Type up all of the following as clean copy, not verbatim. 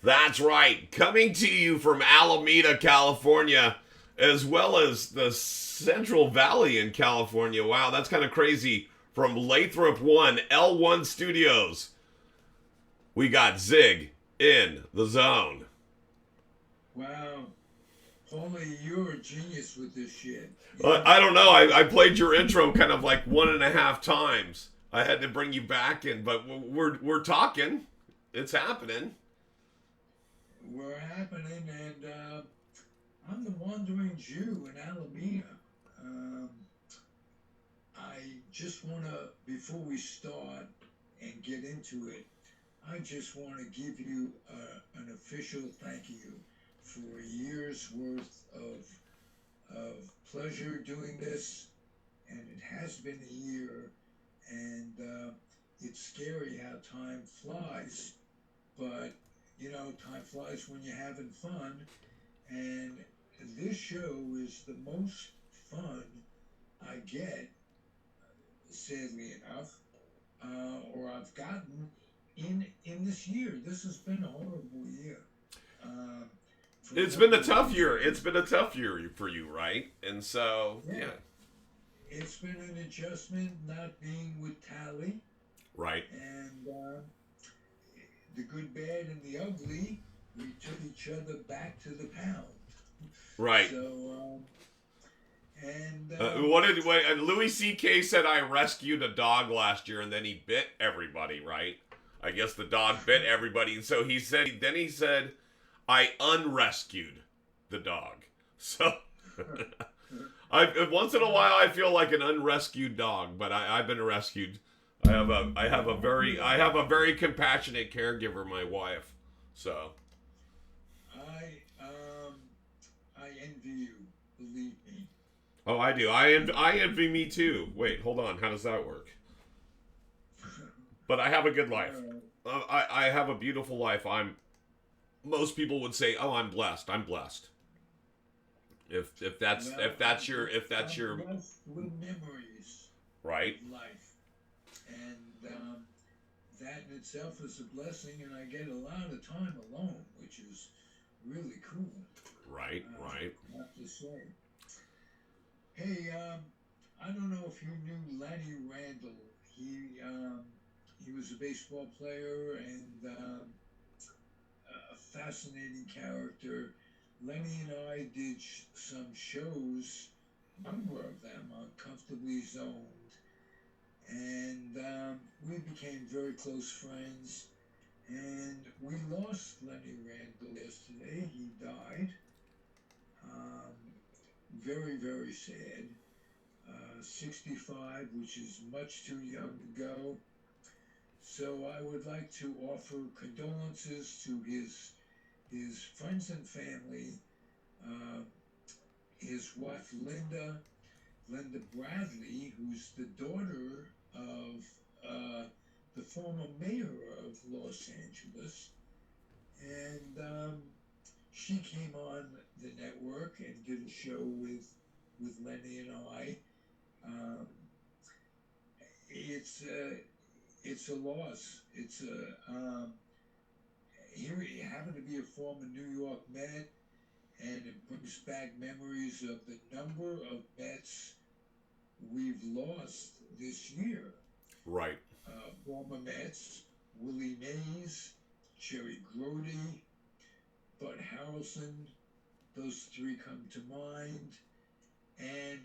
That's right. Coming to you from Alameda, California, as well as the Central Valley in California. Wow, that's kind of crazy. From Lathrop 1, L1 Studios, we got Zig in the Zone. Wow. Only you're a genius with this shit. I don't know. I played your intro kind of like one and a half times. I had to bring you back in, but we're talking. It's happening. We're happening, and I'm the wandering Jew in Alameda. Um, I just want to, before we start and get into it, I just want to give you an official thank you for a year's worth of pleasure doing this, and it has been a year, and it's scary how time flies, but time flies when you're having fun, and this show is the most fun I get, sadly enough, or I've gotten in this year. This has been a horrible year. Um, for a It's been number a of tough year. reasons. It's been a tough year for you, right? And so, Yeah, yeah, it's been an adjustment not being with Tally, right, and the good, bad, and the ugly. We took each other back to the pound. right. So, and What did wait, Louis C.K. said I rescued a dog last year, and then he bit everybody, right? I guess the dog bit everybody, and so he said I unrescued the dog. So I once in a while I feel like an unrescued dog, but I've been rescued. I have a very compassionate caregiver, my wife. So I I envy you. Believe me. oh, I do. I envy me too. Wait, hold on. How does that work? But I have a good life. uh, I have a beautiful life. Most people would say, "Oh, I'm blessed." I'm blessed. well, If that's I'm your blessed with memories right, of life, and that in itself is a blessing. And I get a lot of time alone, which is really cool. right, right. I have to say. Hey, I don't know if you knew Lenny Randall. He was a baseball player and a fascinating character. Lenny and I did some shows, a number of them, on Comfortably Zoned, and we became very close friends. And we lost Lenny Randall yesterday. He died. Um, very, very sad. 65, which is much too young to go. So I would like to offer condolences to his friends and family, uh, his wife Linda Bradley, who's the daughter of the former mayor of Los Angeles, and she came on the network and did a show with Lenny and I. Um, it's a loss. It's a he happened to be a former New York Met, and it brings back memories of the number of Mets we've lost this year. Right. Former Mets, Willie Mays, Jerry Grody, Bud Harrelson. Those three come to mind. And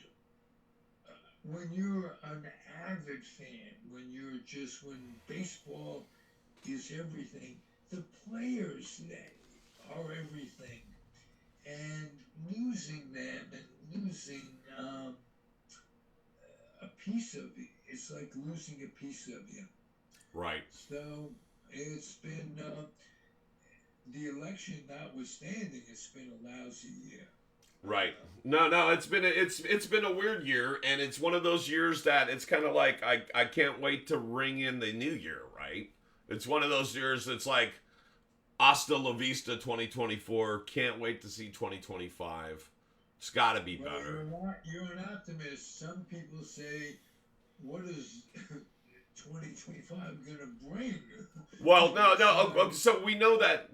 when you're an avid fan, when baseball is everything, the players that are everything, and losing them and losing a piece of you, it's like losing a piece of you. Right. So it's been the election notwithstanding, it's been a lousy year. Right. No, it's been a weird year, and it's one of those years that it's kind of like I can't wait to ring in the new year, right? It's one of those years that's like hasta la vista 2024. Can't wait to see 2025. It's got to be Well, better. you're an optimist. Some people say, "What is 2025 going to bring?" Well, no, no. So So we know that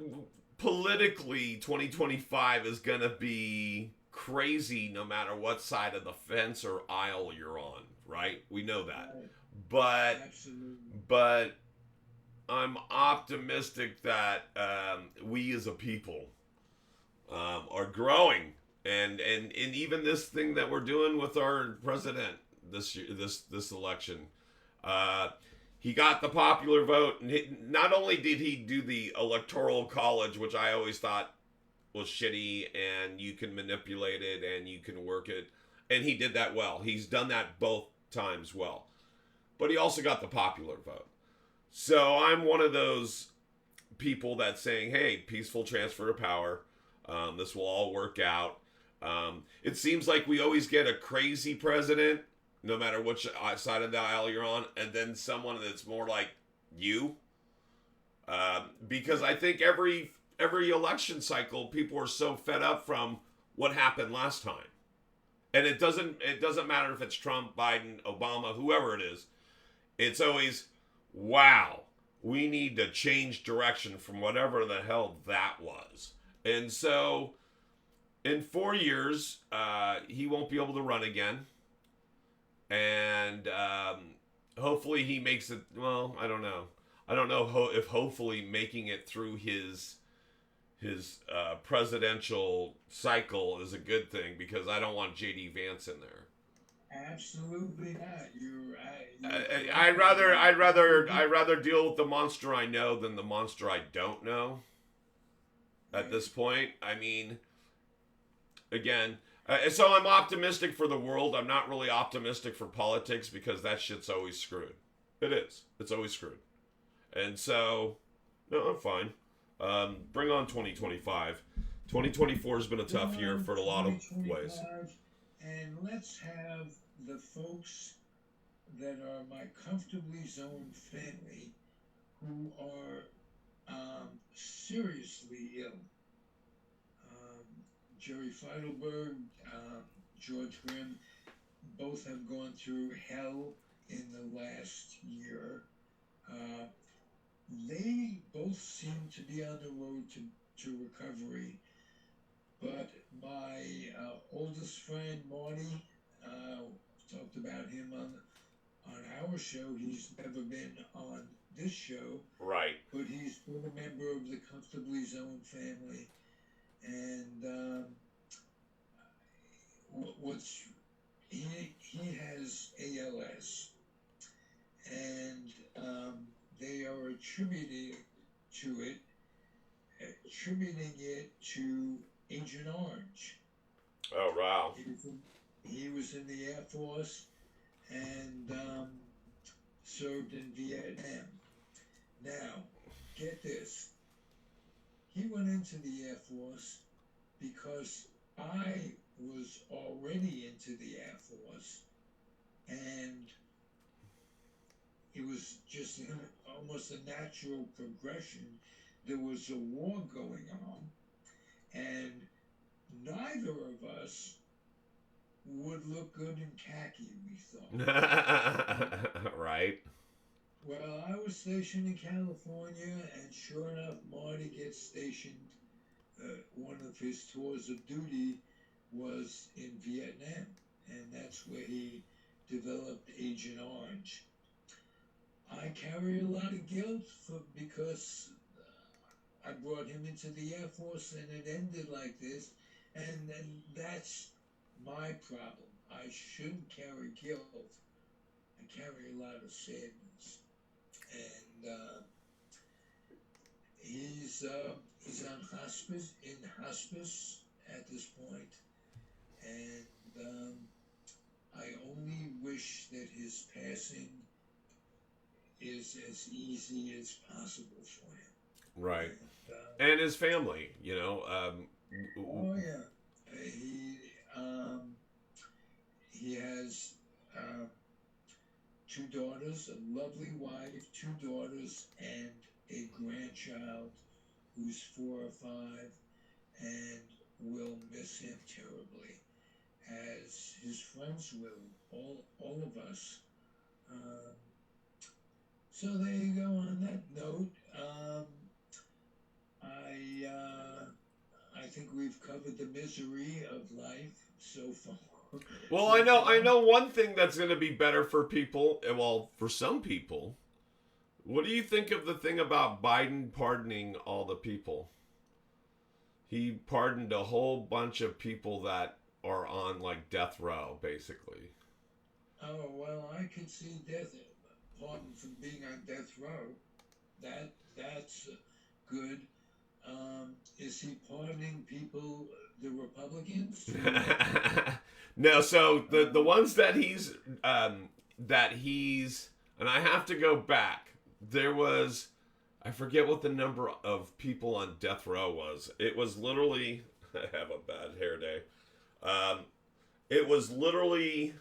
politically, 2025 is going to be crazy no matter what side of the fence or aisle you're on, right? We know that. Right. But Absolutely. but I'm optimistic that we as a people are growing, and even this thing that we're doing with our president this year, this election, uh, he got the popular vote, and not only did he do the electoral college, which I always thought was shitty, and you can manipulate it and you can work it, and he did that well. He's done that both times well, but he also got the popular vote. So I'm one of those people that's saying, hey, peaceful transfer of power. This will all work out. It seems like we always get a crazy president, no matter which side of the aisle you're on, and then someone that's more like you. Because I think every election cycle, people are so fed up from what happened last time, and it doesn't matter if it's Trump, Biden, Obama, whoever it is. It's always, wow, we need to change direction from whatever the hell that was. And so in 4 years, he won't be able to run again. And hopefully he makes it. Well, I don't know. I don't know if hopefully making it through his presidential cycle is a good thing, because I don't want JD Vance in there. Absolutely not. You're I'd correct. rather And I'd rather I'd rather deal with the monster I know than the monster I don't know. At this right. point, I mean, again, so I'm optimistic for the world. I'm not really optimistic for politics, because that shit's always screwed. It is. It's always screwed. And so, no, I'm fine. Bring on 2025. 2024 has been a Bring tough year on for a lot of ways. 2025, and let's have the folks that are my comfortably zoned family who are seriously ill. Um, Jerry Feidelberg, George Grimm, both have gone through hell in the last year. Uh, they both seem to be on the road to recovery, but my oldest friend Marty, uh, talked about him on our show. He's never been on this show, Right. but he's been a member of the Comfortably Zoned family. And what's he has ALS, and they are to it, attributing it to Agent Orange. Oh, wow. He was in the Air Force and served in Vietnam. Now, get this. He went into the Air Force because I was already into the Air Force, and it was just almost a natural progression. There was a war going on, and neither of us would look good in khaki, we thought. Right. Well, I was stationed in California, and sure enough, Marty gets stationed. One of his tours of duty was in Vietnam, and that's where he developed Agent Orange. I carry a lot of guilt because I brought him into the Air Force and it ended like this, and that's my problem. I shouldn't carry guilt. I carry a lot of sadness, and he's on hospice at this point, and I only wish that his passing is as easy as possible for him. Right. And And his family, oh yeah, um, he has uh, two daughters, a lovely wife, two daughters, and a grandchild who's 4 or 5, and will miss him terribly, as his friends will, all of us. So there you go. On that note, I think we've covered the misery of life so far. Well, So I far. know one thing that's going to be better for people. Well, for some people. What do you think of the thing about Biden pardoning all the people? He pardoned a whole bunch of people that are on like death row, basically. Oh well, I could see death pardon from being on death row. That's good. Is he pardoning people, the Republicans who? No, so the Um, ones that he's and I have to go back. There was I forget what the number of people on death row was. It was literally I have a bad hair day. Um, it was literally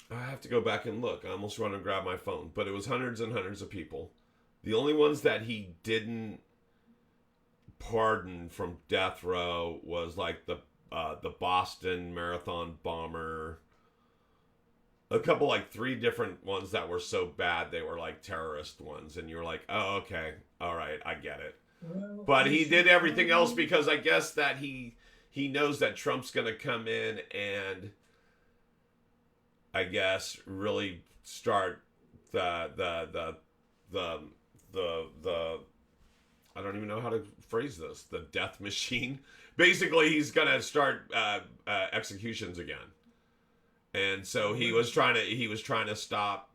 I have to go back and look. I almost run and grab my phone, but it was hundreds and hundreds of people. The only ones that he didn't pardon from death row was like the Boston Marathon bomber, a couple like three different ones that were so bad they were like terrorist ones, and you were like, oh okay, all right, I get it. well, But he is he did everything else pardoning? because I guess that he knows that Trump's gonna come in and I guess really start the the the I don't even know how to phrase this. The death machine. Basically, he's gonna start executions again, and so Well, he was trying to stop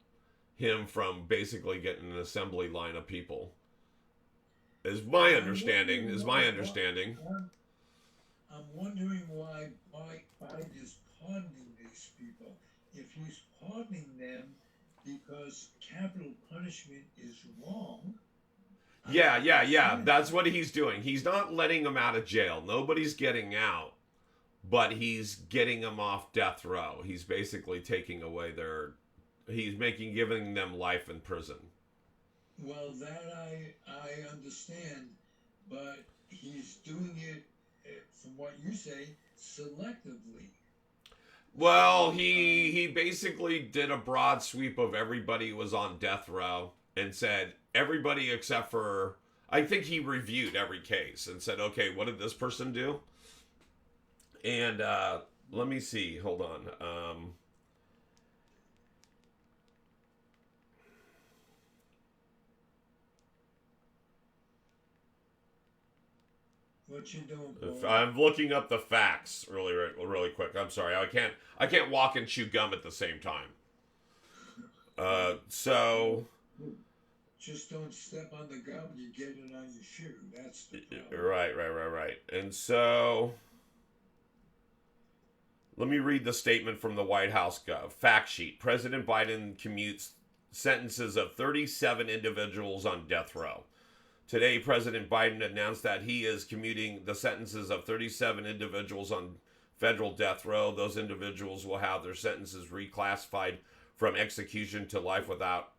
him from basically getting an assembly line of people. Is my I'm understanding. wondering Is why. my understanding. I'm wondering why Biden is pardoning these people. If he's pardoning them because capital punishment is wrong, I Yeah, can yeah, yeah. understand That's that. what he's doing. He's not letting them out of jail. Nobody's getting out, but he's getting them off death row. He's basically taking away their. He's making giving them life in prison. Well, that I understand, but he's doing it, from what you say, selectively. Well, So, he basically did a broad sweep of everybody who was on death row and said everybody except for I think he reviewed every case and said, okay, what did this person do? And let me see. Hold on. what you doing, If Paul? I'm looking up the facts really quick. I'm sorry. I can't walk and chew gum at the same time. So Just don't step on the gum, you get it on your shoe. That's the problem. right. And so let me read the statement from the White House Gov. Fact sheet. President Biden commutes sentences of 37 individuals on death row. Today, President Biden announced that he is commuting the sentences of 37 individuals on federal death row. Those individuals will have their sentences reclassified from execution to life without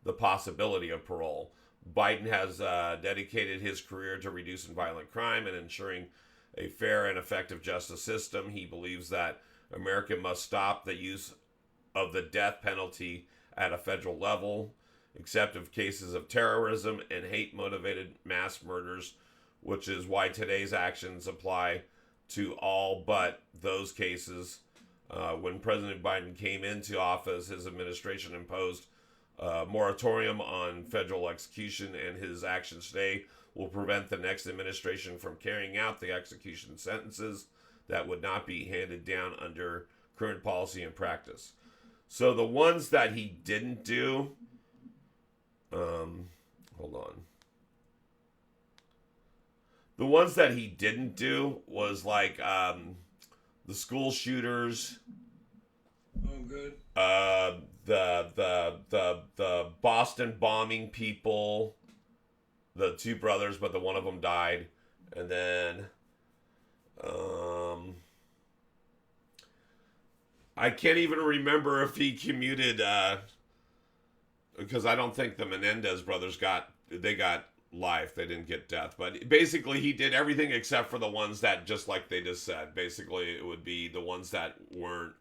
the possibility of parole. Biden has dedicated his career to reducing violent crime and ensuring a fair and effective justice system. He believes that America must stop the use of the death penalty at a federal level, except of cases of terrorism and hate motivated mass murders, which is why today's actions apply to all but those cases. When President Biden came into office, his administration imposed a moratorium on federal execution, and his actions today will prevent the next administration from carrying out the execution sentences that would not be handed down under current policy and practice. So the ones that he didn't do, hold on. The ones that he didn't do was like the school shooters, Oh, good. the Boston bombing people, the two brothers, but the one of them died, and then um, I can't even remember if he commuted because I don't think the Menendez brothers got life. They didn't get death, but basically he did everything except for the ones that just like they just said. Basically, it would be the ones that weren't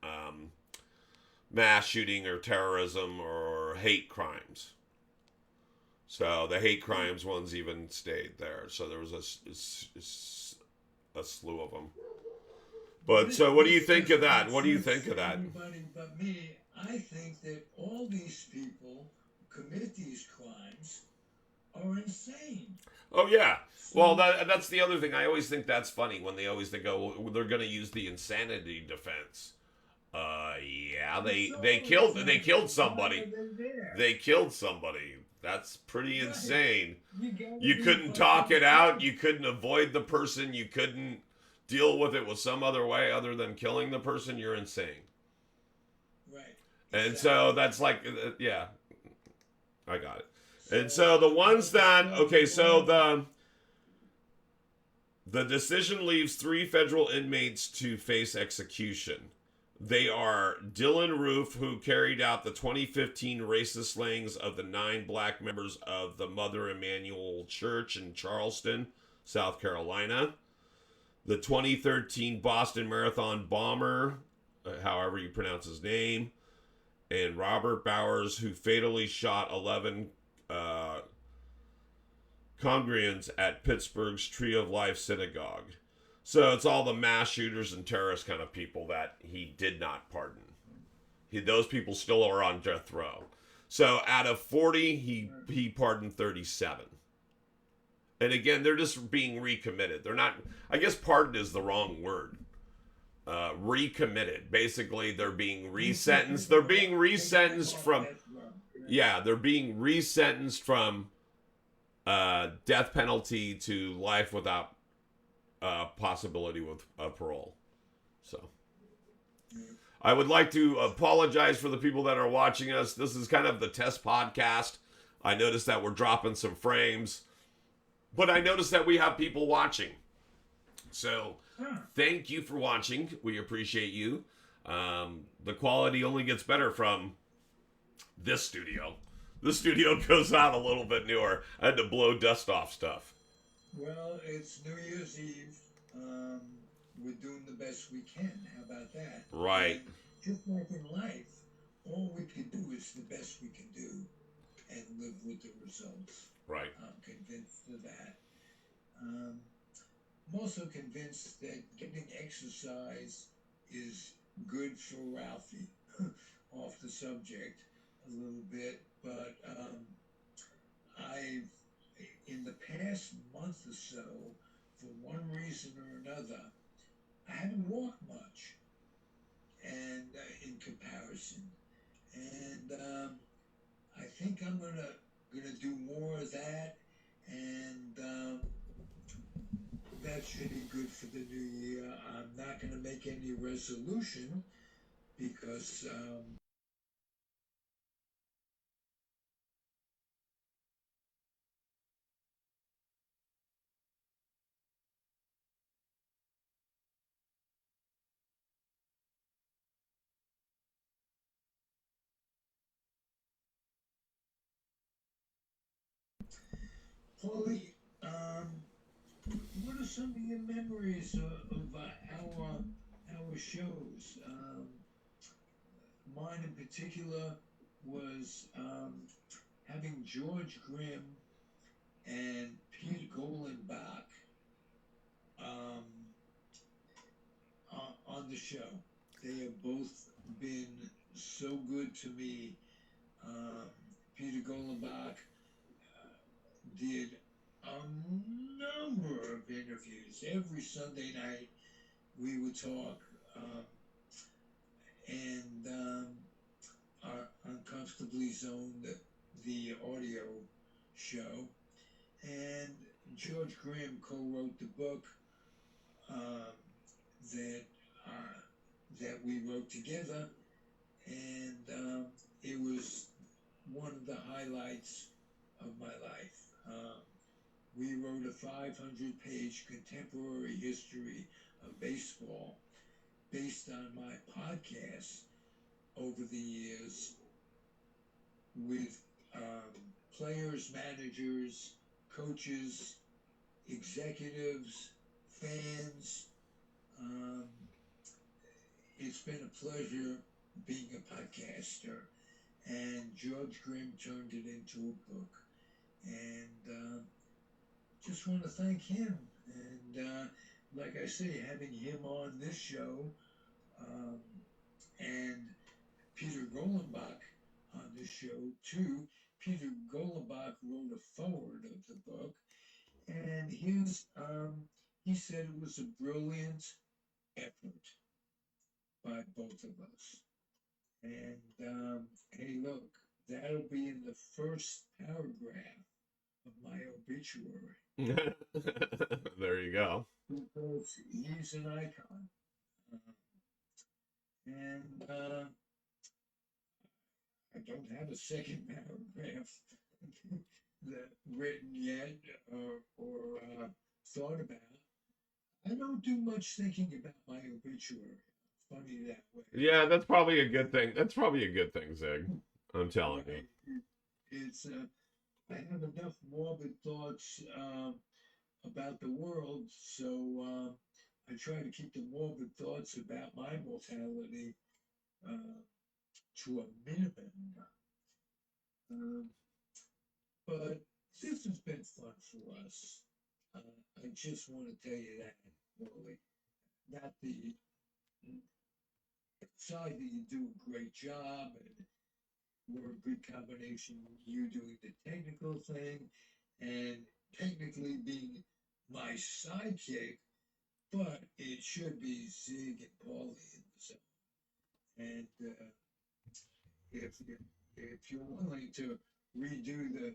mass shooting or terrorism or hate crimes. So the hate crimes ones even stayed there. So there was a slew of them. But so, what do you This think of doesn't that? make What do you sense think of to that? anybody but me. I think that all these people who commit these crimes are insane. Oh yeah. Well, So, that's the other thing. I always think that's funny when they always think, oh, well, they're going to use the insanity defense. Yeah, it's they all killed insanity. Why somebody. are they there? They killed somebody. That's pretty Right. insane. You gotta You be couldn't talk fucking it out. insane. You couldn't avoid the person. You couldn't deal with it with some other way other than killing the person. You're insane. Right. And so Exactly. that's like, yeah, I got it. And So so the I'm ones gonna that discuss okay, so all. the decision leaves 3 federal inmates to face execution. They are Dylan Roof, who carried out the 2015 racist slayings of the 9 black members of the Mother Emanuel Church in Charleston, South Carolina. The 2013 Boston Marathon bomber, however you pronounce his name, and Robert Bowers, who fatally shot 11 congregants at Pittsburgh's Tree of Life Synagogue. So it's all the mass shooters and terrorist kind of people that he did not pardon. Those people still are on death row. So out of 40, he pardoned 37. And again, they're just being recommitted. They're not. I guess pardon is the wrong word. Recommitted. Basically, they're being resentenced. They're being Taking them resentenced off from. death row. Right. Yeah, they're being resentenced from death penalty to life without possibility with parole. So I would like to apologize for the people that are watching us. This is kind of the test podcast. I noticed that we're dropping some frames, but I noticed that we have people watching. So Huh. thank you for watching. We appreciate you. The quality only gets better from this studio. This studio goes out a little bit newer. I had to blow dust off stuff. Well, it's New Year's Eve. Um, we're doing the best we can. How about that? Right, And just like in life, all we can do is the best we can do and live with the results. right. I'm convinced of that. Um, I'm also convinced that getting exercise is good for Ralphie. Off the subject a little bit, but I've in the past month or so, for one reason or another, I haven't walked much, and in comparison, and I think I'm gonna do more of that, and that should be good for the new year. I'm not gonna make any resolution because Paulie, what are some of your memories of our shows? Mine in particular was having George Grimm and Peter Golenbach um, on the show. They have both been so good to me. Um, Peter Golenbach did a number of interviews. Every Sunday night we would talk, and our Uncomfortably Zoned, the audio show. And George Grimm co-wrote the book um, that uh, that we wrote together, and it was one of the highlights of my life. We wrote a 500-page contemporary history of baseball based on my podcast over the years with players, managers, coaches, executives, fans. Um, it's been a pleasure being a podcaster, and George Grimm turned it into a book. and just want to thank him. And like I say, having him on this show, um, and Peter Golenbach on this show too. Peter Golenbach wrote a foreword of the book, and he said it was a brilliant effort by both of us. And hey, look, that'll be in the first paragraph of my obituary There you go. because he's an icon. Uh, and I don't have a second paragraph that written yet or thought about. I don't do much thinking about my obituary. Funny that way. Yeah, that's probably a good thing. That's probably a good thing, Zig. I'm telling you. Right? It's I have enough morbid thoughts about the world, so I try to keep the morbid thoughts about my mortality uh, to a minimum. Um, but this has been fun for us. I just want to tell you that, Willie. Not the side that you do a great job and we're a good combination. You doing the technical thing and technically being my sidekick, but it should be Zig and Paulie in the zone. And if you if you're willing to redo the,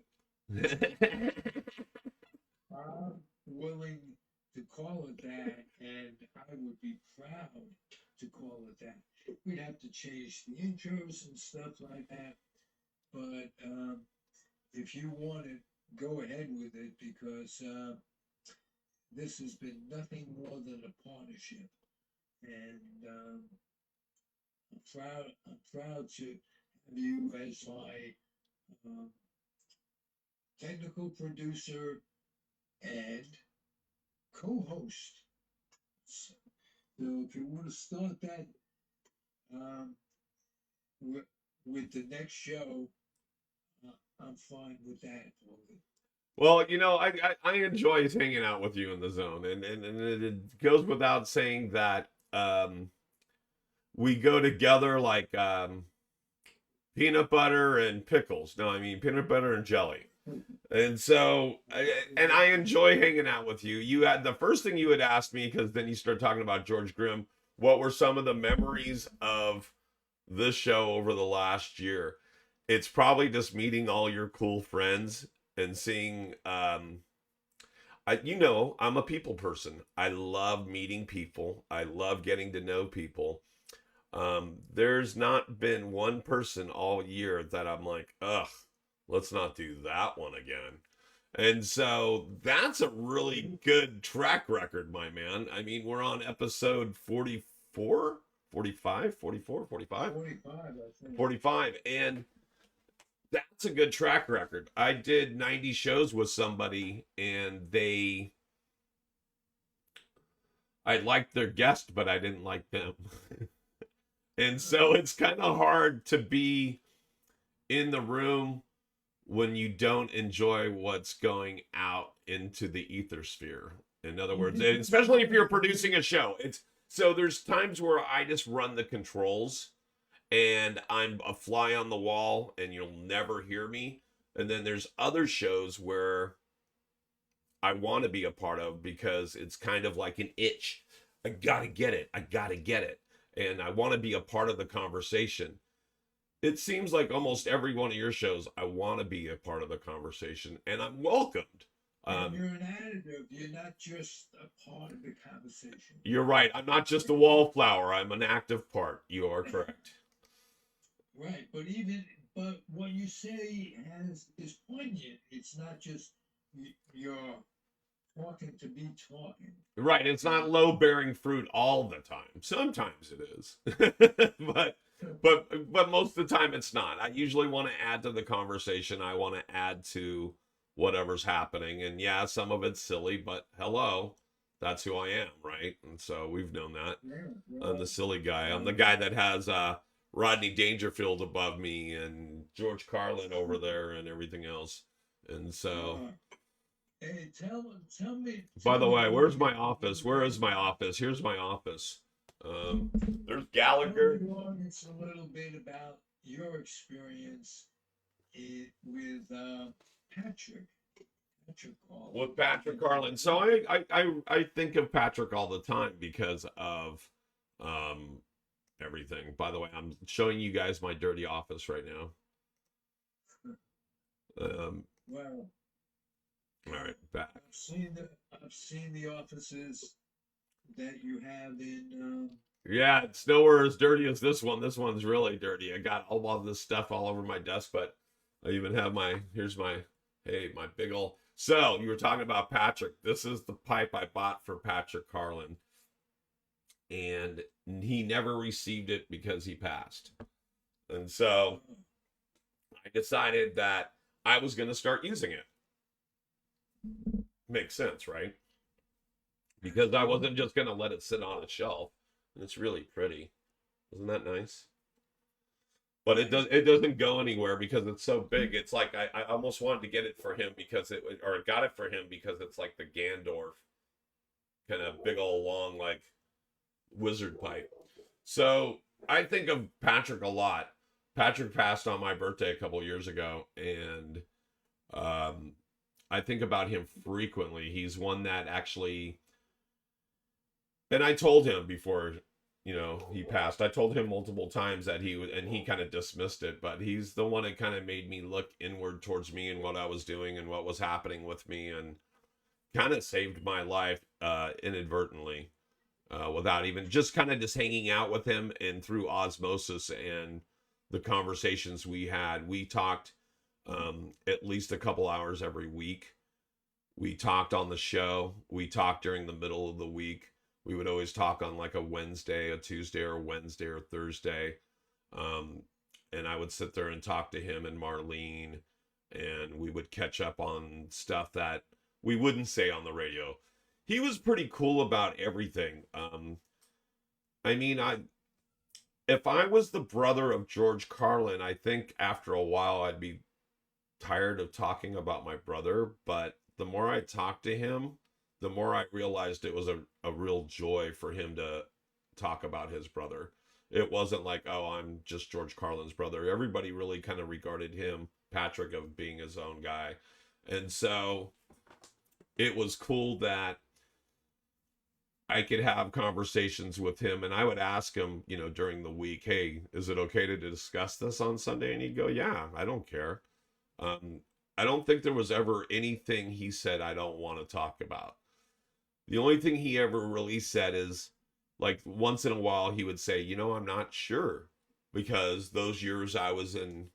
I'm willing to call it that, and I would be proud to call it that. We'd have to change the intros and stuff like that, but if you want it, go ahead with it because this has been nothing more than a partnership, and I'm proud to have you as my um, technical producer and co-host. So if you want to start that um, with, with the next show, I'm fine with that. Well, I enjoy hanging out with you in the zone, and it goes without saying that we go together like peanut butter and pickles. No, I mean peanut butter and jelly. And so, and I enjoy hanging out with you. You had the first thing you had asked me because then you started talking about George Grimm. What were some of the memories of this show over the last year? It's probably just meeting all your cool friends and seeing. I'm a people person. I love meeting people. I love getting to know people. There's not been one person all year that I'm like, ugh, let's not do that one again. And so that's a really good track record, my man. I mean, we're on episode 44, 45, 44, 45, 45, I think. 45. And that's a good track record. I did 90 shows with somebody and I liked their guest, but I didn't like them. And so it's kind of hard to be in the room when you don't enjoy what's going out into the ether sphere. In other words, especially if you're producing a show, there's times where I just run the controls and I'm a fly on the wall and you'll never hear me. And then there's other shows where I want to be a part of because it's kind of like an itch. I gotta get it. I gotta get it. And I want to be a part of the conversation. It seems like almost every one of your shows, I want to be a part of the conversation, and I'm welcomed. And you're an additive. You're not just a part of the conversation. You're right. I'm not just a wallflower. I'm an active part. You are correct. Right, but what you say is poignant. It's not just you're talking to be talking. Right. It's not low-bearing fruit all the time. Sometimes it is, but most of the time it's not. I usually want to add to the conversation. I want to add to whatever's happening, and yeah, some of it's silly, but hello, that's who I am, right? And so we've known that. Yeah. I'm the silly guy. I'm the guy that has Rodney Dangerfield above me and George Carlin over there and everything else. And so, Hey, tell me, by tell the me way, a where's little my bit. office? Where is my office? Here's my office. There's Tell Gallagher. the audience a little bit about your experience with Patrick, Patrick Hall. With Patrick Carlin. So I think of Patrick all the time because of um everything. By the way, I'm showing you guys my dirty office right now. Um, Well, all right, back. I've seen the offices that you have in. Yeah, it's nowhere as dirty as this one. This one's really dirty. I got all of this stuff all over my desk, but I even have here's my big ol'. So you were talking about Patrick. This is the pipe I bought for Patrick Carlin, and he never received it because he passed. And so I decided that I was going to start using it. Makes sense, right? Because I wasn't just going to let it sit on a shelf. And it's really pretty. Isn't that nice? But it doesn't go anywhere because it's so big. It's like I almost wanted to get it for him because or got it for him because it's like the Gandorf kind of big old long like wizard pipe. So I think of Patrick a lot. Patrick passed on my birthday a couple years ago, and I think about him frequently. He's one that actually, and I told him before, he passed. I told him multiple times that he would, and he kind of dismissed it. But he's the one that kind of made me look inward towards me and what I was doing and what was happening with me, and kind of saved my life inadvertently. Without even just kind of just hanging out with him and through osmosis and the conversations we had. We talked at least a couple hours every week. We talked on the show. We talked during the middle of the week. We would always talk on like a Wednesday, a Tuesday, or Wednesday or Thursday. And I would sit there and talk to him and Marlene, and we would catch up on stuff that we wouldn't say on the radio. He was pretty cool about everything. I mean, if I was the brother of George Carlin, I think after a while I'd be tired of talking about my brother. But the more I talked to him, the more I realized it was a real joy for him to talk about his brother. It wasn't like, oh, I'm just George Carlin's brother. Everybody really kind of regarded him, Patrick, of being his own guy. And so it was cool that I could have conversations with him, and I would ask him, during the week, hey, is it okay to discuss this on Sunday? And he'd go, yeah, I don't care. I don't think there was ever anything he said I don't want to talk about. The only thing he ever really said is, like, once in a while he would say, I'm not sure, because those years I was in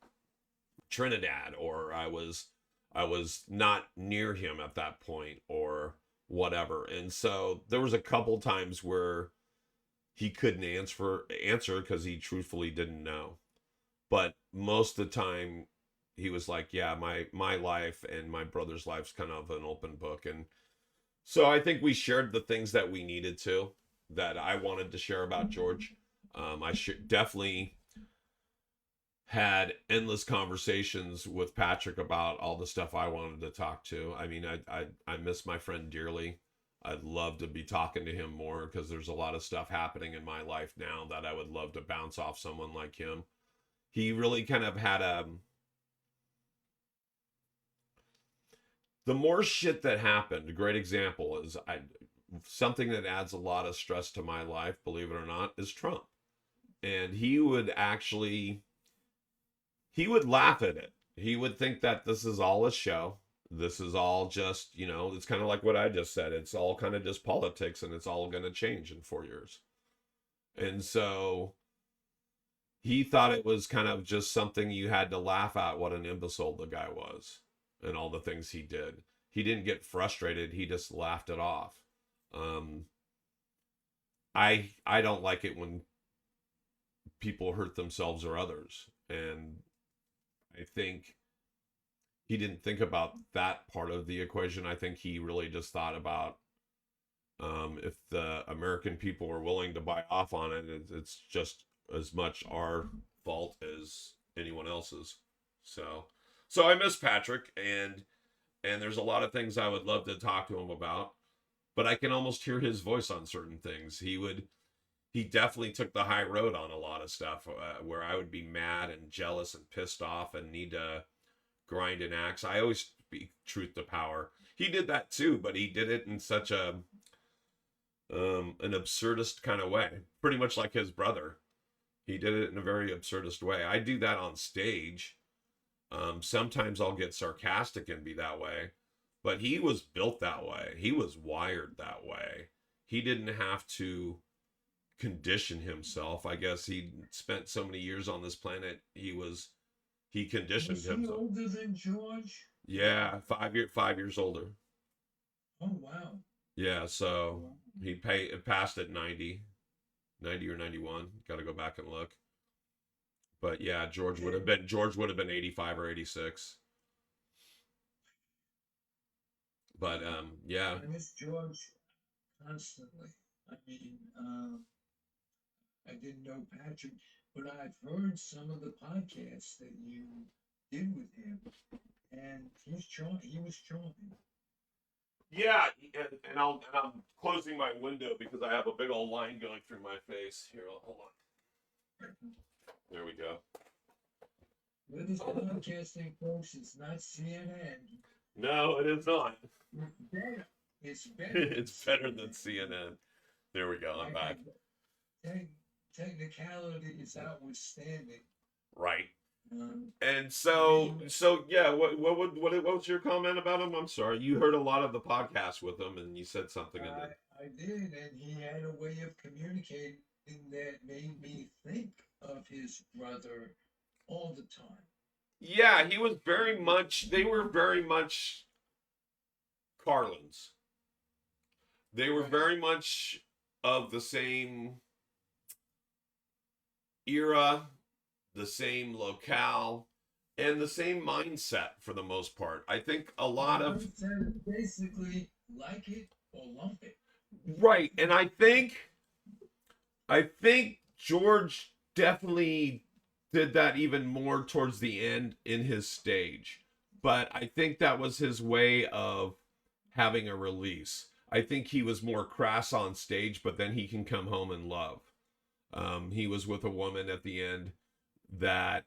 Trinidad, or I was not near him at that point, or whatever. And so there was a couple times where he couldn't answer because he truthfully didn't know. But most of the time he was like, yeah, my life and my brother's life's kind of an open book. And so I think we shared the things that we needed to, that I wanted to share about George. I definitely had endless conversations with Patrick about all the stuff I wanted to talk to. I mean, I miss my friend dearly. I'd love to be talking to him more because there's a lot of stuff happening in my life now that I would love to bounce off someone like him. He really kind of had the more shit that happened. A great example is something that adds a lot of stress to my life, believe it or not, is Trump. And he would laugh at it. He would think that this is all a show. This is all just, it's kind of like what I just said. It's all kind of just politics, and it's all going to change in 4 years. And so he thought it was kind of just something you had to laugh at, what an imbecile the guy was and all the things he did. He didn't get frustrated. He just laughed it off. I don't like it when people hurt themselves or others. And I think he didn't think about that part of the equation. I think he really just thought about if the American people were willing to buy off on it, it's just as much our fault as anyone else's. So I miss Patrick, and and there's a lot of things I would love to talk to him about, but I can almost hear his voice on certain things. He definitely took the high road on a lot of stuff where I would be mad and jealous and pissed off and need to grind an axe. I always speak truth to power. He did that too, but he did it in such a an absurdist kind of way, pretty much like his brother. He did it in a very absurdist way. I do that on stage. Sometimes I'll get sarcastic and be that way, but he was built that way. He was wired that way. He didn't have to condition himself. I guess he spent so many years on this planet. He conditioned Was he himself. older than George? Yeah, 5 years older. Oh, wow. Yeah, so Wow. it passed at 90 or 91. Got to go back and look. But yeah, George would have been 85 or 86. But yeah. I miss George constantly. I mean, I didn't know Patrick, but I've heard some of the podcasts that you did with him, and he was charming. Yeah, and I'm closing my window because I have a big old line going through my face. Here, hold on. There we go. With his podcasting, folks, it's not CNN. No, it is not. It's better. It's better. It's better than CNN. There we go. I'm back. Technicality is outstanding. Right. Um, And so yeah. What was your comment about him? I'm sorry. You heard a lot of the podcast with him, and you said something in it. I did, and he had a way of communicating that made me think of his brother all the time. Yeah, he was very much. They were very much Carlins. They were Right. very much of the same era, the same locale, and the same mindset for the most part. I think a lot of Basically like it or lump it. right, and I think George definitely did that even more towards the end in his stage. But I think that was his way of having a release. I think he was more crass on stage, but then he can come home and love. He was with a woman at the end that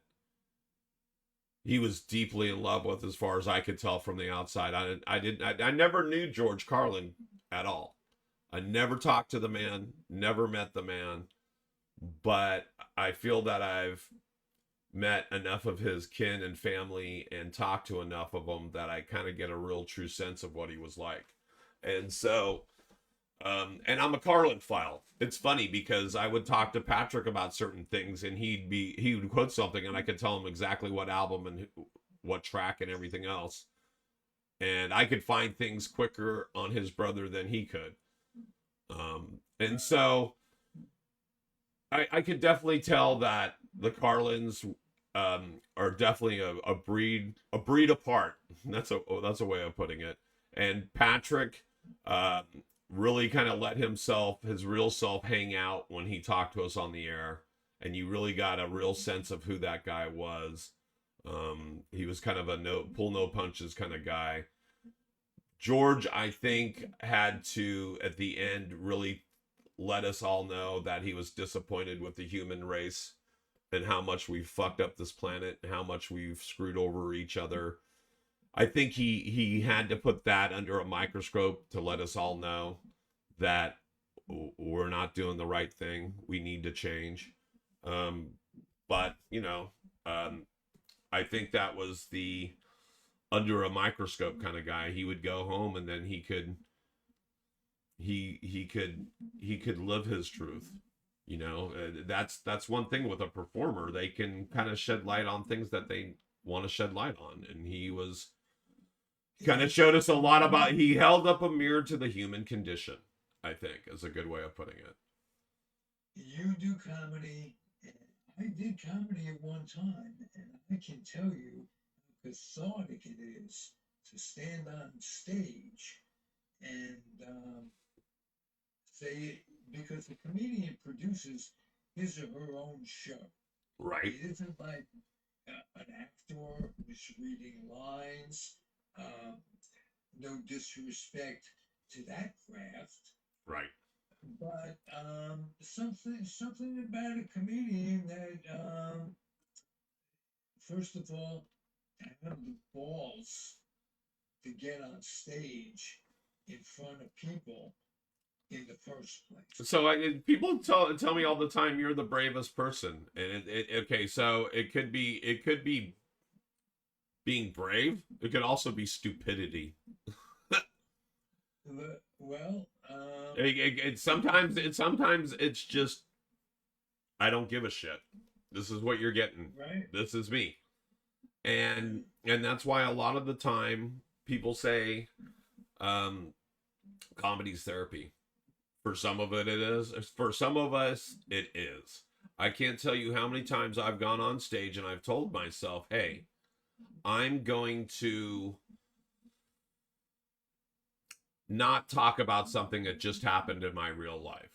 he was deeply in love with, as far as I could tell from the outside. I never knew George Carlin at all. I never talked to the man, never met the man, but I feel that I've met enough of his kin and family and talked to enough of them that I kind of get a real true sense of what he was like. And so, and I'm a Carlin file. It's funny because I would talk to Patrick about certain things and he would quote something and I could tell him exactly what album and what track and everything else. And I could find things quicker on his brother than he could. And so I could definitely tell that the Carlins are definitely a breed apart. That's a way of putting it. And Patrick really kind of let his real self hang out when he talked to us on the air, and you really got a real sense of who that guy was. He was kind of a no punches kind of guy. George, I think, had to at the end really let us all know that he was disappointed with the human race and how much we've fucked up this planet and how much we've screwed over each other. I think he had to put that under a microscope to let us all know that we're not doing the right thing. We need to change. But I think that was the under a microscope kind of guy. He would go home and then he could live his truth. That's one thing with a performer. They can kind of shed light on things that they want to shed light on, and he was kind of showed us a lot about. He held up a mirror to the human condition, I think, is a good way of putting it. You do comedy. I did comedy at one time, and I can tell you how cathartic it is to stand on stage and say it, because the comedian produces his or her own show. Right. It isn't like an actor who's reading lines. Uh, no disrespect to that craft, Right. but something about a comedian that first of all have the balls to get on stage in front of people in the first place. So people tell me all the time you're the bravest person, and okay, so it could be being brave. It could also be stupidity. Well, Sometimes it's just I don't give a shit. This is what you're getting. right, This is me. And that's why a lot of the time people say um comedy's therapy. For some of it is. For some of us it is. I can't tell you how many times I've gone on stage and I've told myself, "Hey, I'm going to not talk about something that just happened in my real life,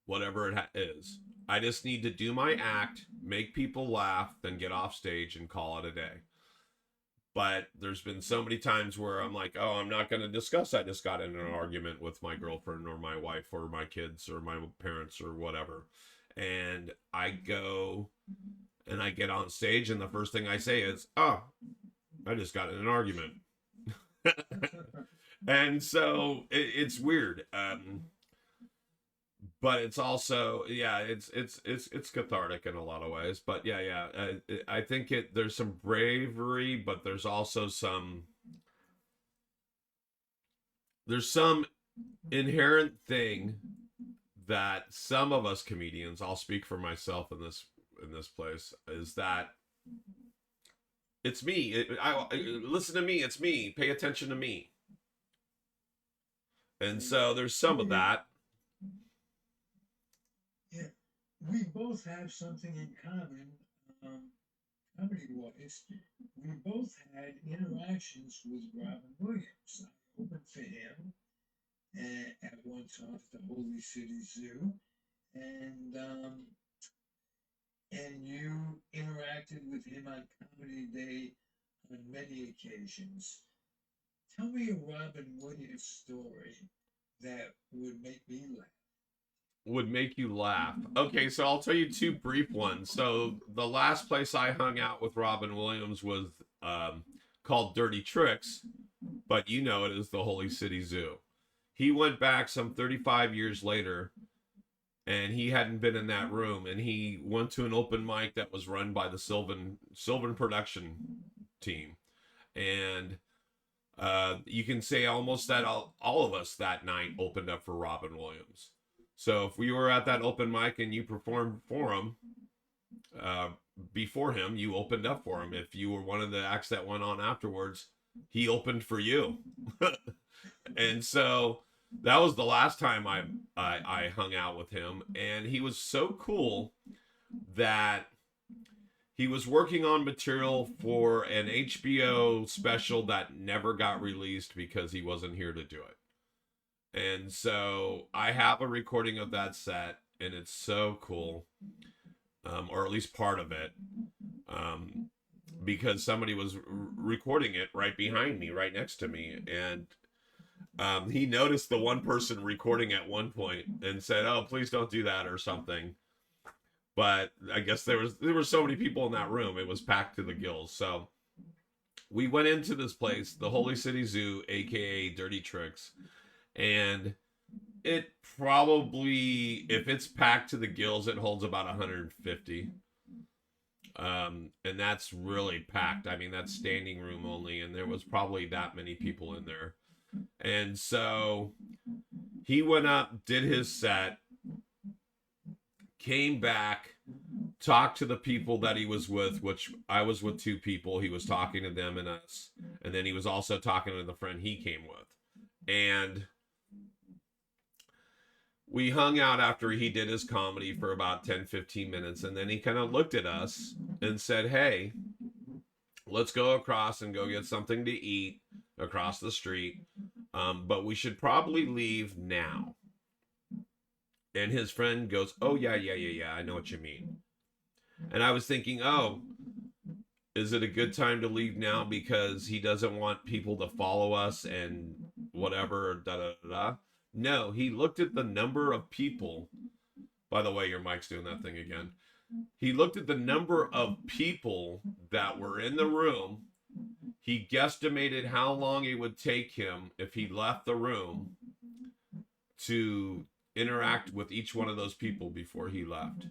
whatever it is. I just need to do my act, make people laugh, then get off stage and call it a day." But there's been so many times where I'm like, oh, I'm not going to discuss. I just got in an argument with my girlfriend or my wife or my kids or my parents or whatever. And I go and I get on stage, and the first thing I say is, oh, I just got in an argument. And so it's weird. But it's also, yeah, it's cathartic in a lot of ways. But yeah, I think there's some bravery, but there's also some inherent thing that some of us comedians, I'll speak for myself in this place, is that it's me. Listen to me. It's me. Pay attention to me. And so there's some of that. yeah, we both have something in common. Um, comedy-wise, we both had interactions with Robin Williams. I opened for him at one time at the Holy City Zoo, and um, and you interacted with him on Comedy Day on many occasions. Tell me a Robin Williams story that would make me laugh. Would make you laugh. Okay, so I'll tell you two brief ones. So the last place I hung out with Robin Williams was called Dirty Tricks, but you know it as the Holy City Zoo. He went back some 35 years later, and he hadn't been in that room, and he went to an open mic that was run by the Sylvan production team, and you can say almost that all of us that night opened up for Robin Williams. So if we were at that open mic and you performed for him, uh, before him, you opened up for him. If you were one of the acts that went on afterwards, he opened for you. And so that was the last time I hung out with him, and he was so cool that he was working on material for an HBO special that never got released because he wasn't here to do it. And so I have a recording of that set, and it's so cool, or at least part of it, because somebody was recording it right behind me, right next to me, and he noticed the one person recording at one point and said, "Oh, please don't do that," or something. But I guess there were so many people in that room, it was packed to the gills. So we went into this place, the Holy City Zoo, aka Dirty Tricks, and it probably, if it's packed to the gills, it holds about 150. And that's really packed. I mean, that's standing room only, and there was probably that many people in there. And so he went up, did his set, came back, talked to the people that he was with, which I was with two people. He was talking to them and us. And then he was also talking to the friend he came with. And we hung out after he did his comedy for about 10-15 minutes. And then he kind of looked at us and said, "Hey, let's go across and go get something to eat across the street. But we should probably leave now." And his friend goes, "Oh, yeah, I know what you mean." And I was thinking, oh, is it a good time to leave now because he doesn't want people to follow us and whatever, da da da da? No, he looked at the number of people. By the way, your mic's doing that thing again. He looked at the number of people that were in the room. He guesstimated how long it would take him if he left the room to interact with each one of those people before he left.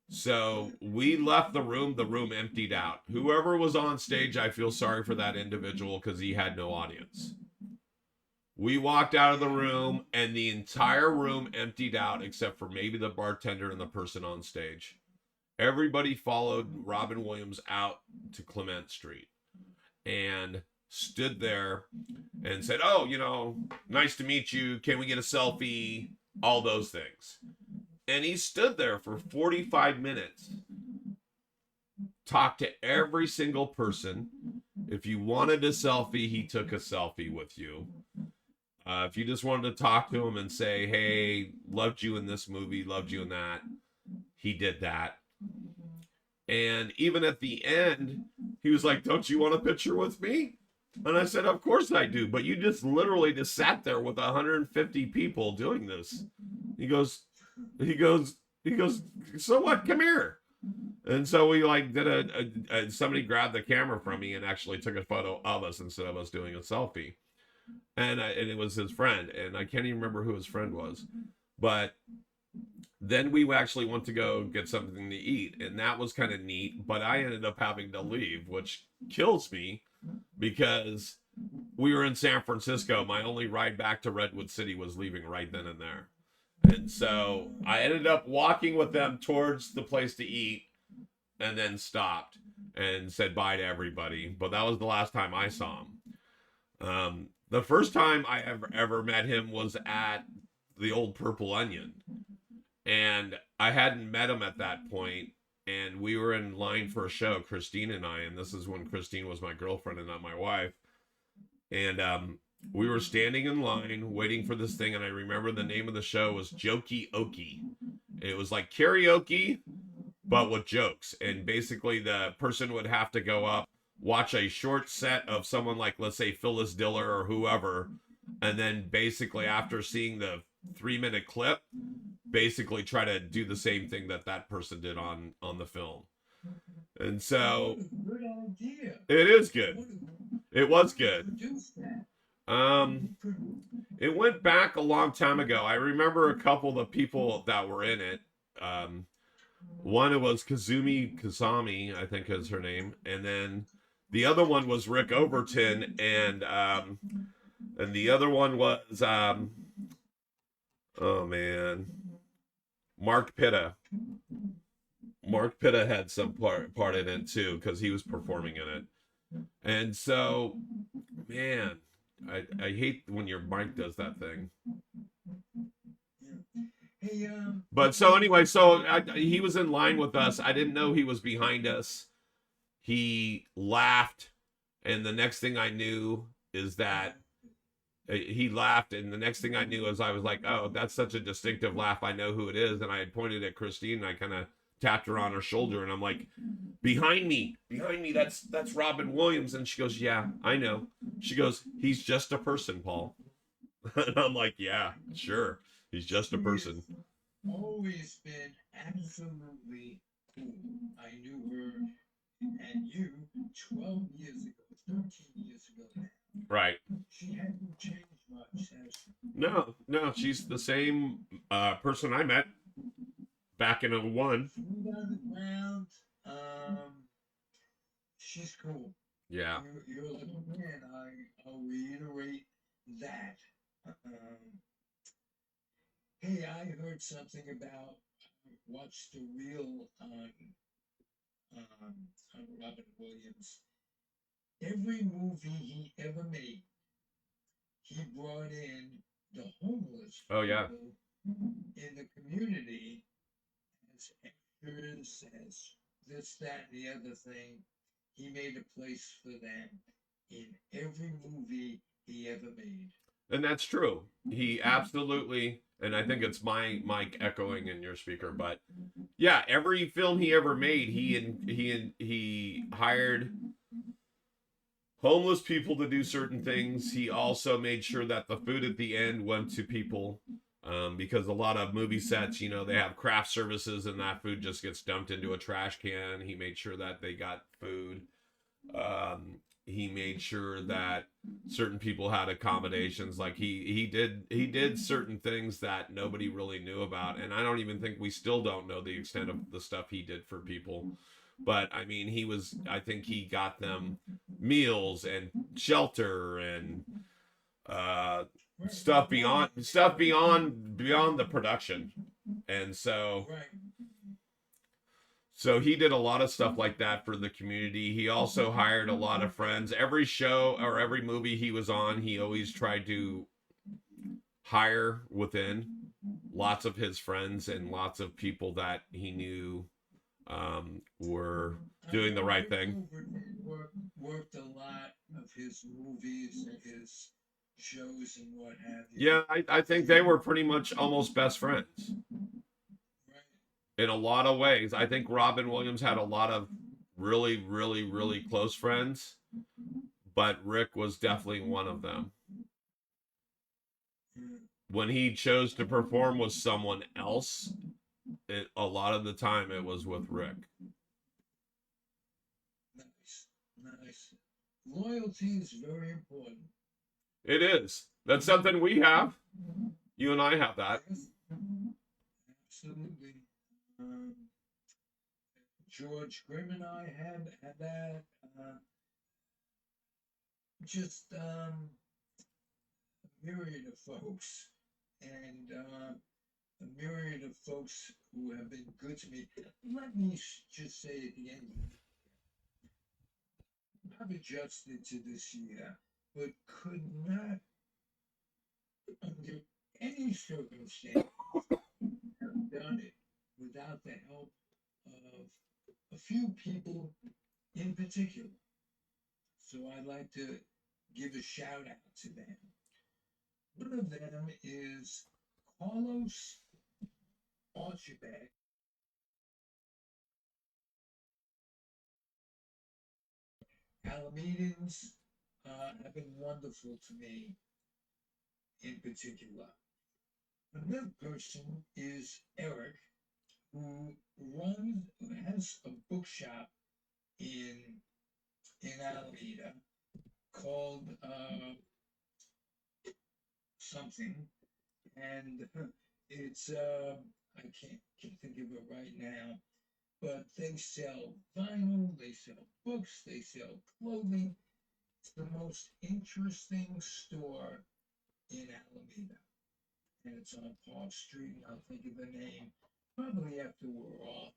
So we left the room emptied out. Whoever was on stage, I feel sorry for that individual because he had no audience. We walked out of the room and the entire room emptied out except for maybe the bartender and the person on stage. Everybody followed Robin Williams out to Clement Street and stood there and said, "Oh, you know, nice to meet you. Can we get a selfie?" All those things. And he stood there for 45 minutes, talked to every single person. If you wanted a selfie, he took a selfie with you. If you just wanted to talk to him and say, "Hey, loved you in this movie, loved you in that," he did that. And even at the end, he was like, "Don't you want a picture with me?" And I said, "Of course I do, but you just literally just sat there with 150 people doing this." He goes, he goes, he goes, "So what? Come here." And so we like did somebody grabbed the camera from me and actually took a photo of us instead of us doing a selfie. And it was his friend, and I can't even remember who his friend was. But then we actually went to go get something to eat, and that was kind of neat. But I ended up having to leave, which kills me because we were in San Francisco. My only ride back to Redwood City was leaving right then and there. And so I ended up walking with them towards the place to eat and then stopped and said bye to everybody. But that was the last time I saw him. The first time I ever met him was at the old Purple Onion. And I hadn't met him at that point, and we were in line for a show, Christine and I, and this is when Christine was my girlfriend and not my wife. And we were standing in line waiting for this thing, and I remember the name of the show was Jokey Okey. It was like karaoke, but with jokes. And basically, the person would have to go up, watch a short set of someone like, let's say, Phyllis Diller or whoever, and then basically, after seeing the 3-minute clip, basically try to do the same thing that that person did on the film. And so Good idea. it is good. It was good. Produce that. It went back a long time ago. I remember a couple of the people that were in it. One was Kazumi Kazami, I think is her name, and then the other one was Rick Overton, and the other one was oh man, Mark Pitta. Mark Pitta had some part in it too because he was performing in it. And so, man, I hate when your mic does that thing. Hey, But so anyway, so he was in line with us. I didn't know he was behind us. He laughed, and the next thing I knew is that he laughed, and the next thing I knew is I was like, "Oh, that's such a distinctive laugh. I know who it is." And I had pointed at Christine, and I kind of tapped her on her shoulder, and I'm like, behind me, that's Robin Williams." And she goes, "Yeah, I know." She goes, "He's just a person, Paul." And I'm like, "Yeah, sure, he's just a person." always been absolutely cool. I knew her and you 12 years ago, 13 years ago now. Right. She hasn't changed much, has she? No, she's the same person I met back in '01. Sweet on the ground. She's cool. Yeah. You're a lucky man. I'll reiterate that. Hey, I heard something about what's the real on Robin Williams. Every movie he ever made, he brought in the homeless Oh yeah. people in the community as extras, as this, that, and the other thing. He made a place for them in every movie he ever made. And that's true. He absolutely, and I think it's my mic echoing in your speaker, but yeah, every film he ever made, he hired homeless people to do certain things. He also made sure that the food at the end went to people. Because a lot of movie sets, they have craft services and that food just gets dumped into a trash can. He made sure that they got food. He made sure that certain people had accommodations. Like he did certain things that nobody really knew about, and I don't even think we still don't know the extent of the stuff he did for people. But I mean, I think he got them meals and shelter and uh, stuff beyond the production, and Right. so he did a lot of stuff like that for the community. He also hired a lot of friends. Every show or every movie he was on, he always tried to hire within lots of his friends and lots of people that he knew were I doing the know right Rick thing. Hoover worked a lot of his movies and his shows and what have you. Yeah, I think they were pretty much almost best friends Right. in a lot of ways. I think Robin Williams had a lot of really, really, really close friends, but Rick was definitely one of them. Mm. When he chose to perform with someone else, a lot of the time it was with Rick. Nice. Nice. Loyalty is very important. It is. That's something we have. You and I have that. Yes, absolutely. Um, George Grimm and I had that. Just a myriad of folks, and a myriad of folks who have been good to me. Let me just say at the end, I've adjusted to this year, but could not, under any circumstance, have done it without the help of a few people in particular. So I'd like to give a shout out to them. One of them is Carlos Archibald. Alamedans have been wonderful to me in particular. Another person is Eric, who has a bookshop in Alameda called something, and it's I can't think of it right now, but they sell vinyl, they sell books, they sell clothing. It's the most interesting store in Alameda, and it's on Park Street. I'll think of the name probably after we're off.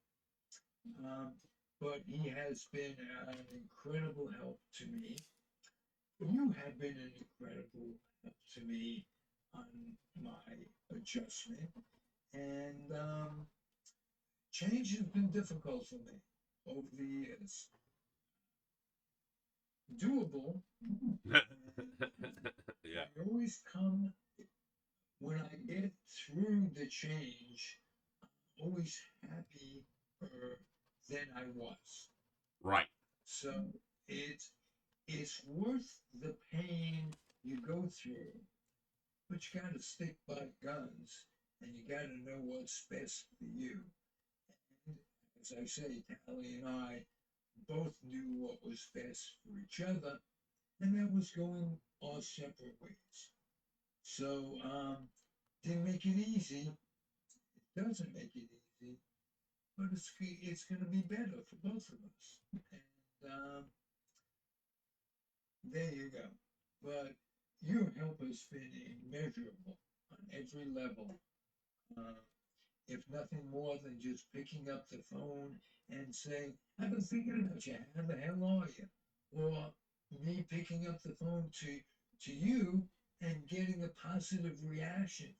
Um, but he has been an incredible help to me. You have been an incredible help to me on my adjustment, and change has been difficult for me over the years. Doable, and Yeah. I always come when I get through the change, always happier than I was. Right. So it's it's worth the pain you go through, but you gotta stick by guns and you gotta know what's best for you. And as I say, Tally and I both knew what was best for each other, and that was going our separate ways. So didn't make it easy. It doesn't make it easy, but it's going to be better for both of us. And there you go. But your help has been immeasurable on every level. Uh, if nothing more than just picking up the phone and saying, I've been thinking about you. How the hell are you? Or me picking up the phone to you and getting a positive reaction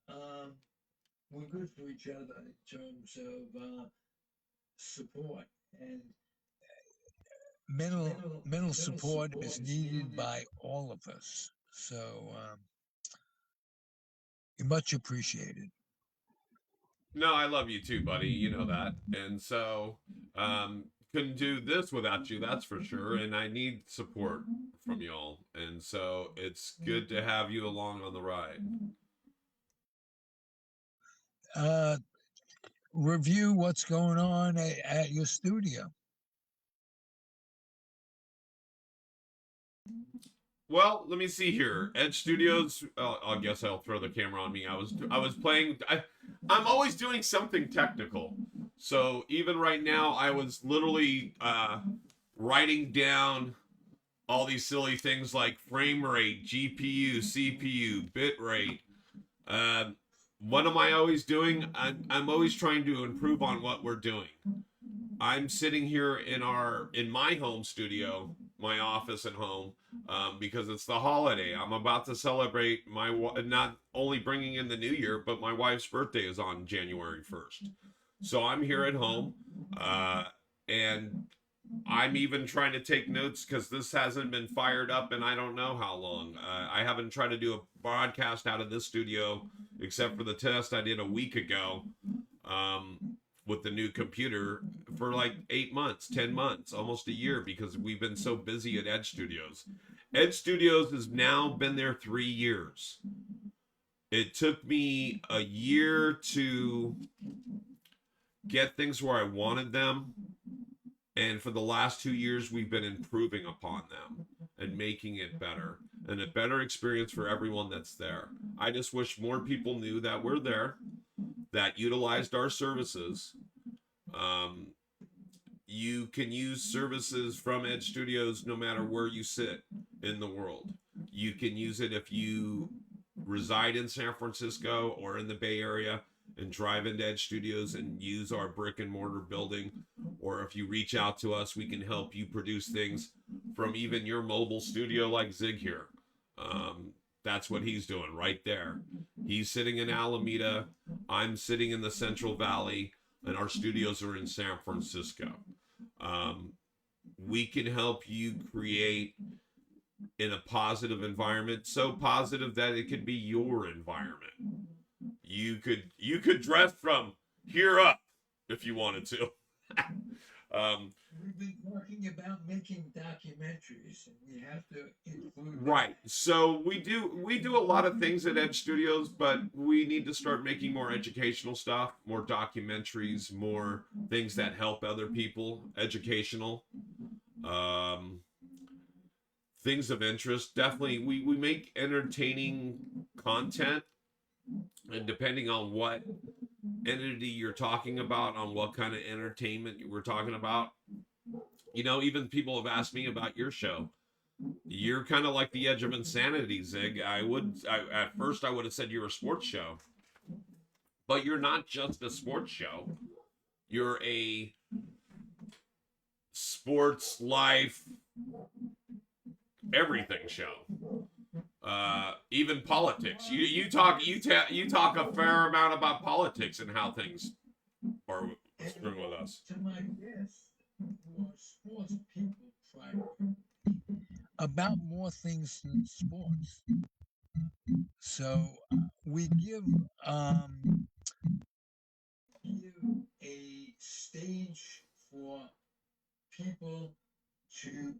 from we're good for each other in terms of support, and mental support is needed by all of us. So you're much appreciated. No, I love you too, buddy. You know that. And so, couldn't do this without you, that's for sure. And I need support from y'all. And so it's good to have you along on the ride. Uh, Review what's going on at your studio. Well, let me see here. Edge Studios. I guess I'll throw the camera on me. I was playing. I'm always doing something technical. So even right now, I was literally writing down all these silly things like frame rate, GPU, CPU, bit rate. Um, what am I always doing? I'm always trying to improve on what we're doing. I'm sitting here in my home studio, my office at home, because it's the holiday. I'm about to celebrate not only bringing in the new year, but my wife's birthday is on January 1st. So I'm here at home, and I'm even trying to take notes because this hasn't been fired up and I don't know how long. I haven't tried to do a broadcast out of this studio except for the test I did a week ago. With the new computer for like 8 months, 10 months, almost a year because we've been so busy at Edge Studios. Edge Studios has now been there 3 years. It took me a year to get things where I wanted them. And for the last 2 years, we've been improving upon them and making it better and a better experience for everyone that's there. I just wish more people knew that we're there, that utilized our services. You can use services from Edge Studios no matter where you sit in the world. You can use it if you reside in San Francisco or in the Bay Area and drive into Edge Studios and use our brick and mortar building. Or if you reach out to us, we can help you produce things from even your mobile studio like Zig here. That's what he's doing right there. He's sitting in Alameda. I'm sitting in the Central Valley, and our studios are in San Francisco. We can help you create in a positive environment, so positive that it could be your environment. You could dress from here up if you wanted to. We've been talking about making documentaries, and we have to include Right. So we do a lot of things at Edge Studios, but we need to start making more educational stuff, more documentaries, more things that help other people, educational. Um, Things of interest. Definitely we make entertaining content, and depending on what entity you're talking about, on what kind of entertainment we're talking about, even people have asked me about your show. You're kind of like the edge of insanity, Zig. At first I would have said you're a sports show, but you're not just a sports show. You're a sports life everything show. Even politics. You talk a fair amount about politics and how things are screwing with us. to my guests who are sports people primarily about more things than sports. So we give a stage for people to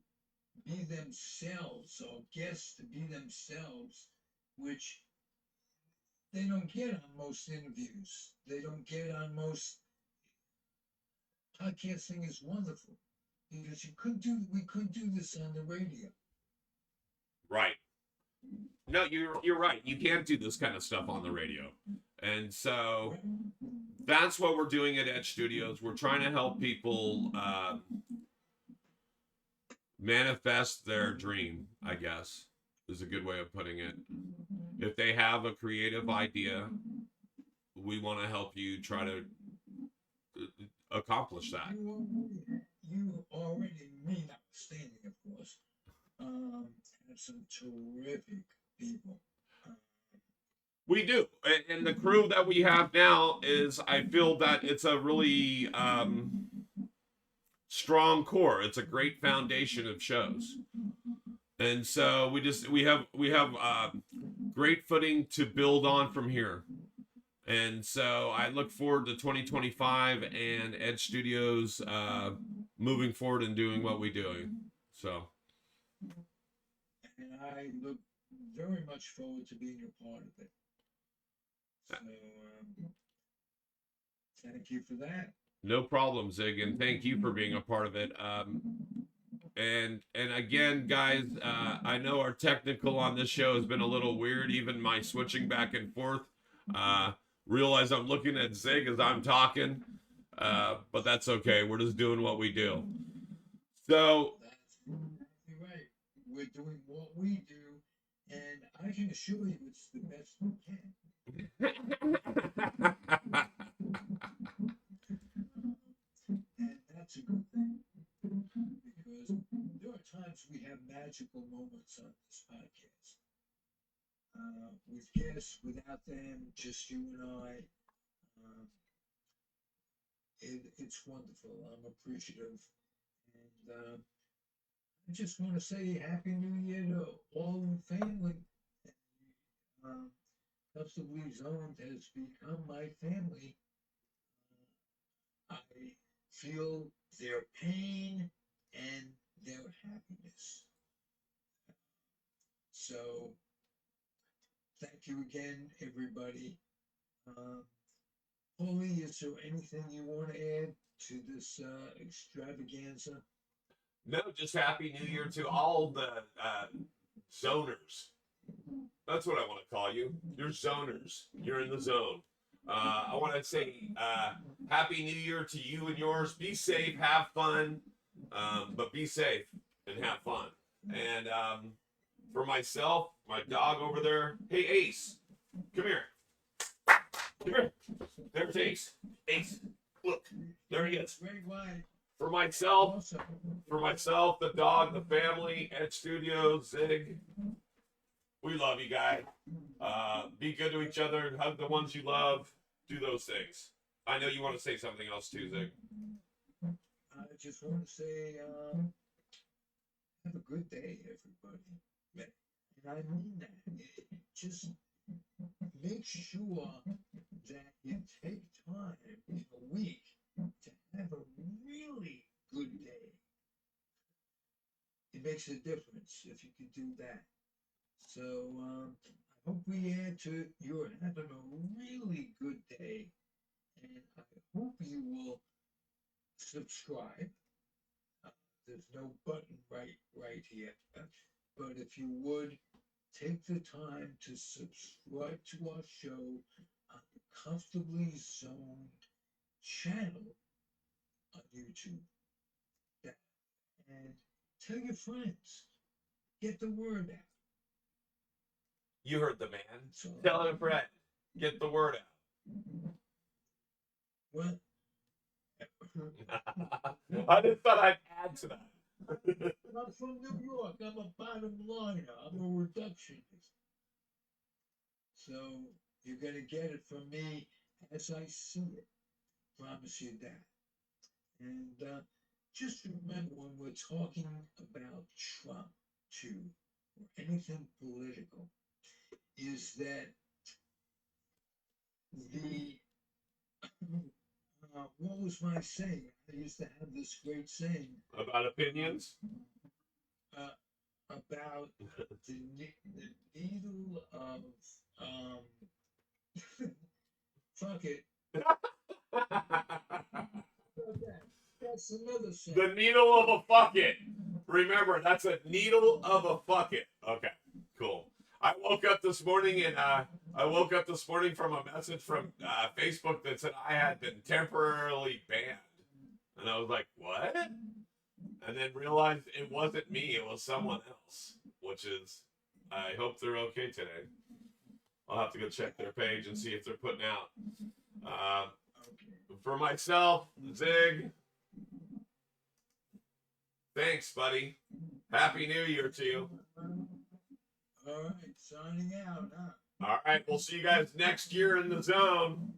be themselves, or guests to be themselves, which they don't get on most interviews. They don't get on most podcasting. Is wonderful because we could do this on the radio. Right. No, you're right. You can't do this kind of stuff on the radio. And so that's what we're doing at Edge Studios. We're trying to help people manifest their dream, I guess, is a good way of putting it. If they have a creative idea, we want to help you try to accomplish that. You already, me notwithstanding, of course, have some terrific people. We do. And the crew that we have now is, I feel that it's a really strong core. It's a great foundation of shows. And so we have great footing to build on from here. And so I look forward to 2025 and Ed Studios moving forward and doing what we're doing. So, And I look very much forward to being a part of it. So, thank you for that. no problem, Zig, and thank you for being a part of it. And again, guys, I know our technical on this show has been a little weird, even my switching back and forth. Realize I'm looking at Zig as I'm talking, but that's okay. We're just doing what we do. So That's exactly right. We're doing what we do, and I can assure you it's the best we can. And that's a good thing, because there are times we have magical moments on this podcast. With guests, without them, just you and I. Um, it's wonderful. I'm appreciative. And I just want to say Happy New Year to all the family. Um, Comfortably Zoned has become my family. I feel their pain and their happiness. So, thank you again, everybody. Paulie, is there anything you want to add to this extravaganza? no, just Happy New Year to all the zoners. That's what I want to call you. You're zoners. You're in the zone. I want to say Happy New Year to you and yours. Be safe, have fun, but be safe and have fun. And for myself, my dog over there. Hey, Ace, come here. Come here. There's Ace. Ace, look, there he is. Very wide. For myself, the dog, the family, Ed Studios, Zig. We love you guys. Be good to each other. Hug the ones you love. Do those things. I know you want to say something else too, Zig. I just want to say, have a good day, everybody. And I mean that. Just make sure that you take time in a week to have a really good day. It makes a difference if you can do that. So I hope we add to your having a really good day, and I hope you will subscribe. There's no button right here, but if you would take the time to subscribe to our show on the Comfortably Zoned channel on YouTube, and tell your friends, get the word out. You heard the man. So, Tell a friend. Get the word out. Well, I just thought I'd add to that. I'm from New York. I'm a bottom liner. I'm a reductionist. So you're gonna get it from me as I see it. Promise you that. And just remember, when we're talking about Trump too, or anything political, is that the what was my saying? I used to have this great saying About opinions? about the needle of fuck it. That's another saying. The needle of a fuck it. Remember, that's a needle of a fuck it. Okay, cool. I woke up this morning from a message from Facebook that said I had been temporarily banned. And I was like, what? And then realized it wasn't me, it was someone else. Which is, I hope they're okay today. I'll have to go check their page and see if they're putting out. For myself, Zig, thanks, buddy. Happy New Year to you. All right, signing out, huh? All right, we'll see you guys next year in the zone.